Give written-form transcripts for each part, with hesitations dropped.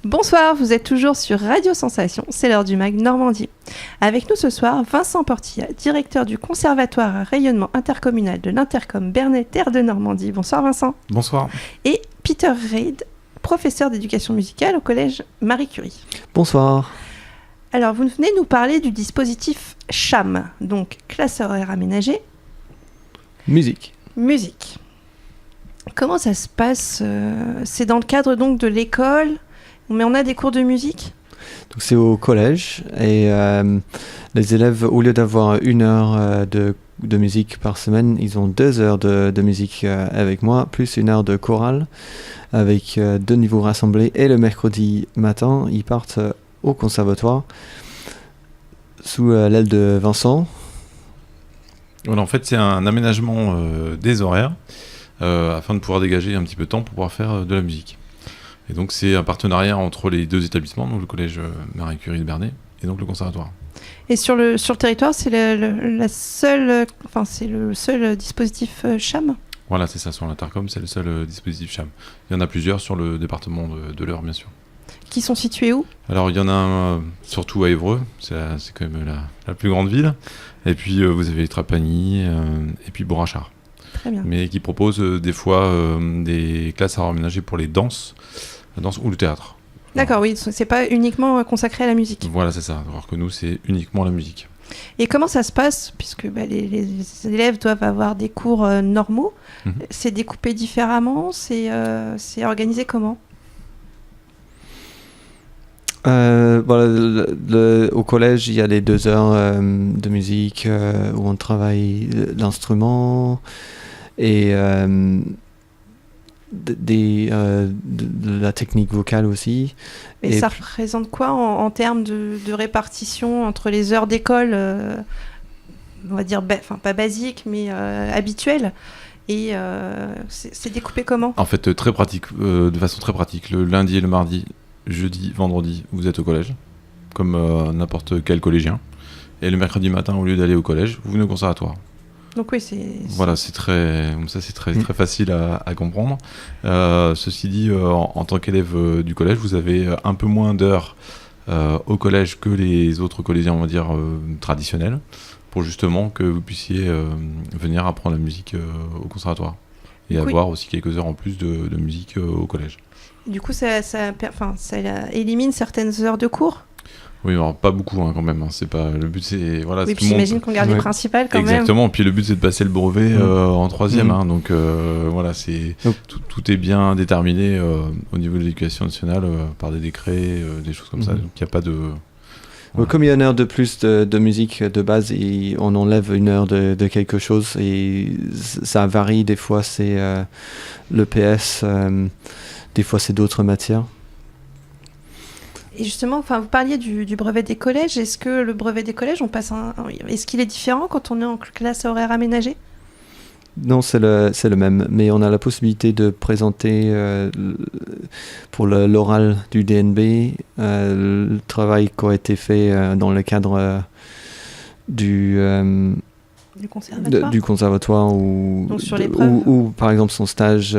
Bonsoir, vous êtes toujours sur Radio Sensation, c'est l'heure du MAG Normandie. Avec nous ce soir, Vincent Portilla, directeur du Conservatoire à rayonnement intercommunal de l'Intercom Bernay Terre de Normandie. Bonsoir Vincent. Bonsoir. Et Peter Reid, professeur d'éducation musicale au collège Marie Curie. Bonsoir. Alors vous venez nous parler du dispositif CHAM, donc classe horaire aménagée. Musique. Comment ça se passe C'est dans le cadre donc de l'école, mais on a des cours de musique ? Donc c'est au collège et les élèves, au lieu d'avoir 1 heure de musique par semaine, ils ont 2 heures de musique avec moi, plus 1 heure de chorale avec 2 niveaux rassemblés. Et le mercredi matin, ils partent au conservatoire sous l'aile de Vincent. Voilà, en fait, c'est un aménagement des horaires afin de pouvoir dégager un petit peu de temps pour pouvoir faire de la musique. Et donc, c'est un partenariat entre les 2 établissements, donc le collège Marie Curie de Bernay et donc le conservatoire. Et sur le territoire, c'est le seul dispositif CHAM ? Voilà, c'est ça, sur l'Intercom, c'est le seul dispositif CHAM. Il y en a plusieurs sur le département de l'Eure, bien sûr. Qui sont situés où ? Alors, il y en a un, surtout à Évreux, c'est quand même la plus grande ville. Et puis, vous avez Trapani et puis Bourrachard. Très bien. Mais qui propose des fois des classes à aménager pour les danses, la danse ou le théâtre. D'accord, oui, c'est pas uniquement consacré à la musique. Voilà, c'est ça. Alors que nous, c'est uniquement la musique. Et comment ça se passe, puisque les élèves doivent avoir des cours normaux, c'est découpé différemment, c'est organisé comment ? Voilà, au collège, il y a les 2 heures de musique où on travaille l'instrument et de la technique vocale aussi. Et ça représente quoi en termes de répartition entre les heures d'école, on va dire, pas basiques, mais habituelles, et c'est découpé comment ? En fait, très pratique, de façon très pratique. Le lundi et le mardi, jeudi, vendredi, vous êtes au collège, comme n'importe quel collégien. Et le mercredi matin, au lieu d'aller au collège, vous venez au conservatoire. Donc oui, Voilà, c'est très facile à comprendre. Ceci dit, en tant qu'élève du collège, vous avez un peu moins d'heures au collège que les autres collégiens, on va dire, traditionnels, pour justement que vous puissiez venir apprendre la musique au conservatoire. Et avoir aussi quelques heures en plus de musique au collège. Du coup, ça élimine certaines heures de cours ? Oui, alors pas beaucoup quand même. C'est pas le but, c'est voilà. Oui, puis j'imagine qu'on garde les principales quand même. Exactement. Puis le but, c'est de passer le brevet en 3e. Donc voilà, tout est bien déterminé au niveau de l'éducation nationale par des décrets, des choses comme ça. Donc il n'y a pas de. Voilà. Comme il y a 1 heure de plus de musique de base, on enlève 1 heure de quelque chose et ça varie. Des fois, c'est le PS. Des fois, c'est d'autres matières. Et justement, vous parliez du brevet des collèges. Est-ce que le brevet des collèges, est-ce qu'il est différent quand on est en classe horaire aménagée ? Non, c'est le même. Mais on a la possibilité de présenter pour l'oral du DNB le travail qui a été fait dans le cadre du conservatoire ou par exemple son stage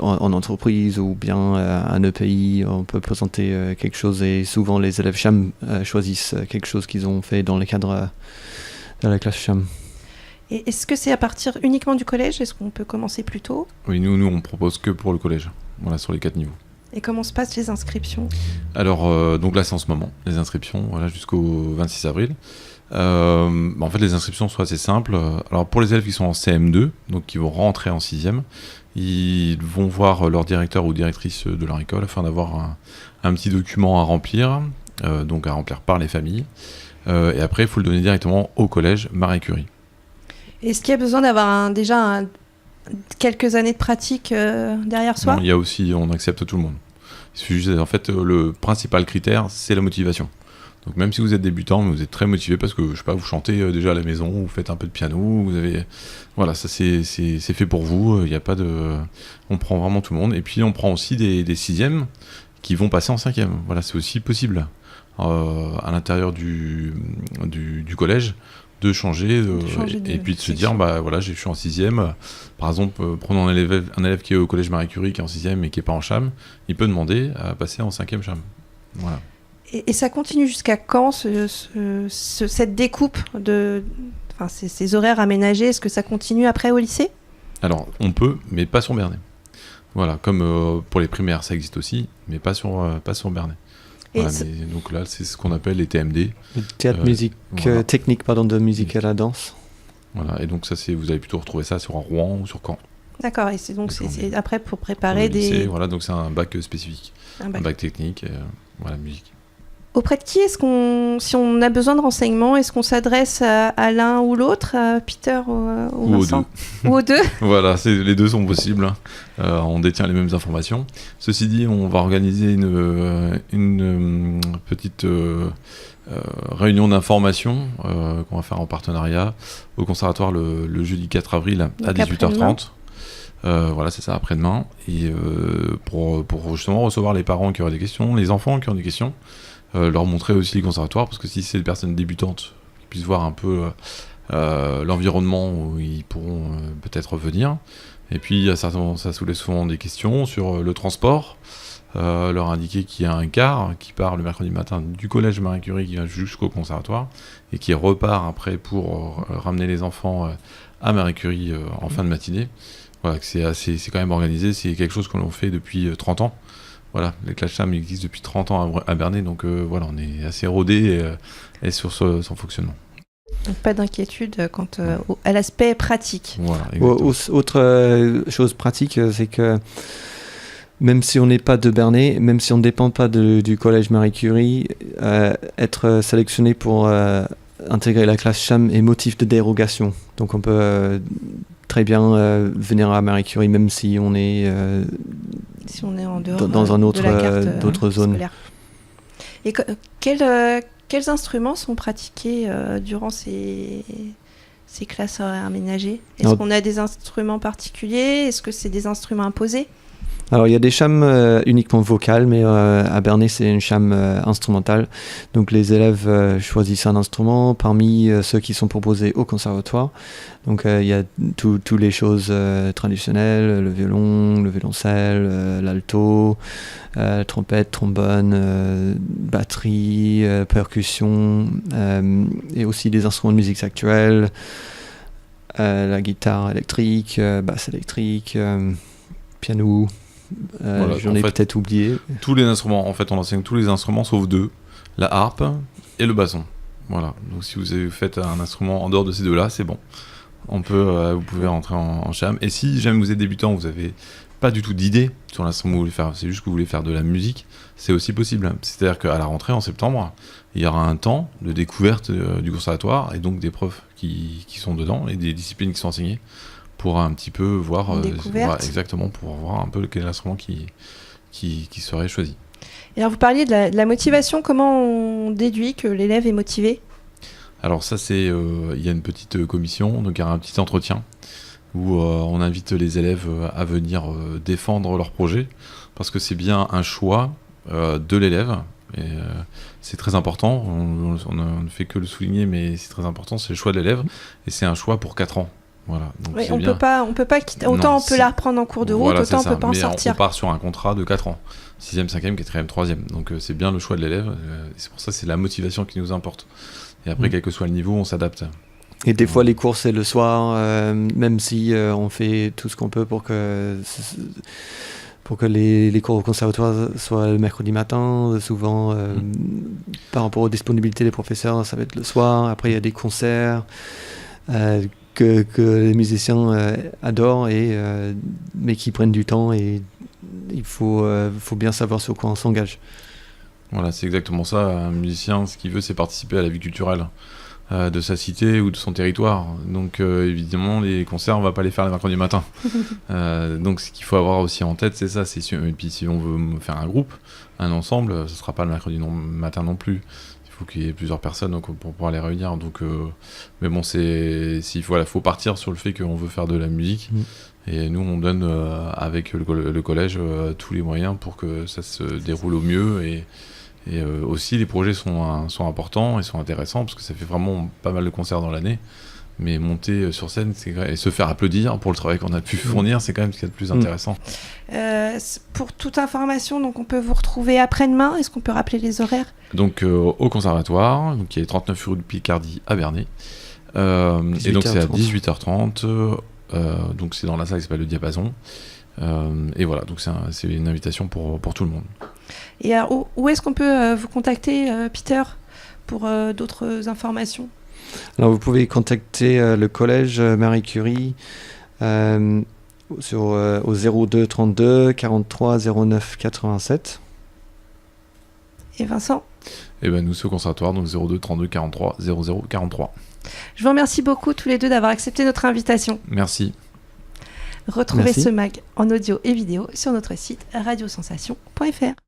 en entreprise ou bien un EPI, on peut présenter quelque chose et souvent les élèves CHAM choisissent quelque chose qu'ils ont fait dans le cadre de la classe CHAM. Et est-ce que c'est à partir uniquement du collège ? Est-ce qu'on peut commencer plus tôt ? Oui, nous on propose que pour le collège, voilà, sur les 4 niveaux. Et comment se passent les inscriptions ? Alors donc là c'est en ce moment, les inscriptions, voilà, jusqu'au 26 avril. En fait, les inscriptions sont assez simples. Alors, pour les élèves qui sont en CM2, donc qui vont rentrer en 6e, ils vont voir leur directeur ou directrice de leur école afin d'avoir un petit document à remplir, donc à remplir par les familles. Et après, il faut le donner directement au collège Marie Curie. Est-ce qu'il y a besoin d'avoir déjà quelques années de pratique derrière soi ? Non, il y a aussi, on accepte tout le monde. Il suffit juste, en fait, le principal critère, c'est la motivation. Donc même si vous êtes débutant, mais vous êtes très motivé parce que, je sais pas, vous chantez déjà à la maison, vous faites un peu de piano, vous avez... Voilà, ça c'est fait pour vous, il n'y a pas de... On prend vraiment tout le monde. Et puis on prend aussi des 6e qui vont passer en 5e. Voilà, c'est aussi possible à l'intérieur du collège de changer, et puis de se dire, je suis en 6e. Par exemple, prenons un élève qui est au collège Marie Curie, qui est en 6e et qui n'est pas en CHAM, il peut demander à passer en 5e CHAM. Voilà. Et ça continue jusqu'à quand, cette découpe ces horaires aménagés? Est-ce que ça continue après au lycée? Alors, on peut, mais pas sur Bernay. Voilà, comme pour les primaires, ça existe aussi, mais pas sur Bernay. Voilà, donc là, c'est ce qu'on appelle les TMD. Le théâtre technique de musique à la danse. Voilà, et donc ça, vous allez plutôt retrouver ça sur Rouen ou sur Caen. D'accord, et c'est après pour préparer lycée, voilà, donc c'est un bac spécifique, un bac technique, musique. Auprès de qui si on a besoin de renseignements, est-ce qu'on s'adresse à l'un ou l'autre, à Peter ou Vincent? Ou aux deux. Voilà, les deux sont possibles. On détient les mêmes informations. Ceci dit, on va organiser une petite réunion d'information qu'on va faire en partenariat au conservatoire le jeudi 4 avril à 18h30. Voilà, c'est ça, après-demain. Et pour justement recevoir les parents qui auraient des questions, les enfants qui ont des questions. Leur montrer aussi les conservatoires, parce que si c'est des personnes débutantes qui puissent voir un peu l'environnement où ils pourront peut-être venir. Et puis ça soulève souvent des questions sur le transport, leur indiquer qu'il y a un car qui part le mercredi matin du collège Marie Curie qui va jusqu'au conservatoire et qui repart après pour ramener les enfants à Marie Curie en fin de matinée. Voilà, c'est quand même organisé, c'est quelque chose que l'on fait depuis 30 ans. Voilà, les classes CHAM existent depuis 30 ans à Bernay, donc on est assez rodé et sur son fonctionnement. Donc pas d'inquiétude quant à l'aspect pratique. Voilà, autre chose pratique, c'est que même si on n'est pas de Bernay, même si on ne dépend pas du collège Marie Curie, être sélectionné pour intégrer la classe CHAM est motif de dérogation. Donc on peut très bien venir à Marie Curie, même si on est en dehors dans un autre d'autres zones. Scolaire. Et quels instruments sont pratiqués durant ces classes aménagées? Est-ce qu'on a des instruments particuliers? Est-ce que c'est des instruments imposés? Alors il y a des chams uniquement vocales, mais à Bernay c'est une cham instrumentale. Donc les élèves choisissent un instrument parmi ceux qui sont proposés au conservatoire. Donc il y a toutes les choses traditionnelles, le violon, le violoncelle, l'alto, trompette, trombone, batterie, percussion, et aussi des instruments de musique actuels, la guitare électrique, basse électrique, piano. Voilà, j'en ai peut-être oublié. Tous les instruments, en fait, on enseigne tous les instruments sauf deux, la harpe et le basson. Voilà. Donc si vous faites un instrument en dehors de ces deux-là, c'est bon. Vous pouvez rentrer en CHAM. Et si jamais vous êtes débutant, vous n'avez pas du tout d'idée sur l'instrument que vous voulez faire, c'est juste que vous voulez faire de la musique, c'est aussi possible. C'est-à-dire qu'à la rentrée en septembre, il y aura un temps de découverte du conservatoire et donc des profs qui sont dedans et des disciplines qui sont enseignées. Pour un petit peu voir exactement, pour voir un peu quel est l'instrument qui serait choisi. Et alors vous parliez de la motivation, comment on déduit que l'élève est motivé? Alors ça il y a une petite commission, donc il y a un petit entretien où on invite les élèves à venir défendre leur projet, parce que c'est bien un choix de l'élève, et c'est très important, on ne fait que le souligner, mais c'est très important, c'est le choix de l'élève, et c'est un choix pour 4 ans. Voilà, donc oui, on peut pas quitter. Autant on peut la reprendre en cours de route, autant on peut pas en sortir. On part sur un contrat de 4 ans, 6e, 5e, 4e, 3e. Donc c'est bien le choix de l'élève. C'est pour ça que c'est la motivation qui nous importe. Et après, quel que soit le niveau, on s'adapte. Et des fois, les cours, c'est le soir, même si on fait tout ce qu'on peut pour que les cours au conservatoire soient le mercredi matin. Souvent, par rapport aux disponibilités des professeurs, ça va être le soir. Après, il y a des concerts. Que les musiciens adorent, mais qui prennent du temps, et il faut bien savoir sur quoi on s'engage. Voilà, c'est exactement ça. Un musicien, ce qu'il veut, c'est participer à la vie culturelle de sa cité ou de son territoire. Donc évidemment, les concerts, on va pas les faire le mercredi matin. Donc ce qu'il faut avoir aussi en tête, c'est ça. Et puis si on veut faire un groupe, un ensemble, ce sera pas le mercredi matin non plus. Il faut qu'il y ait plusieurs personnes pour pouvoir les réunir. Donc, mais bon, faut partir sur le fait qu'on veut faire de la musique. Et nous, on donne avec le collège tous les moyens pour que ça se déroule au mieux et Et aussi, les projets sont importants et sont intéressants parce que ça fait vraiment pas mal de concerts dans l'année. Mais monter sur scène et se faire applaudir pour le travail qu'on a pu fournir, c'est quand même ce qu'il y a de plus intéressant. Pour toute information, donc on peut vous retrouver après-demain. Est-ce qu'on peut rappeler les horaires ? Donc au conservatoire, donc, qui est 39 rue de Picardie à Bernay. Et donc c'est à 18h30. Donc c'est dans la salle qui s'appelle le Diapason. Et voilà, donc c'est une invitation pour tout le monde. Et où est-ce qu'on peut vous contacter, Peter, pour d'autres informations ? Alors vous pouvez contacter le collège Marie Curie au 02 32 43 09 87. Et Vincent ? Et ben nous c'est au conservatoire, donc 02 32 43 00 43. Je vous remercie beaucoup tous les deux d'avoir accepté notre invitation. Merci. Retrouvez ce mag en audio et vidéo sur notre site radiosensation.fr.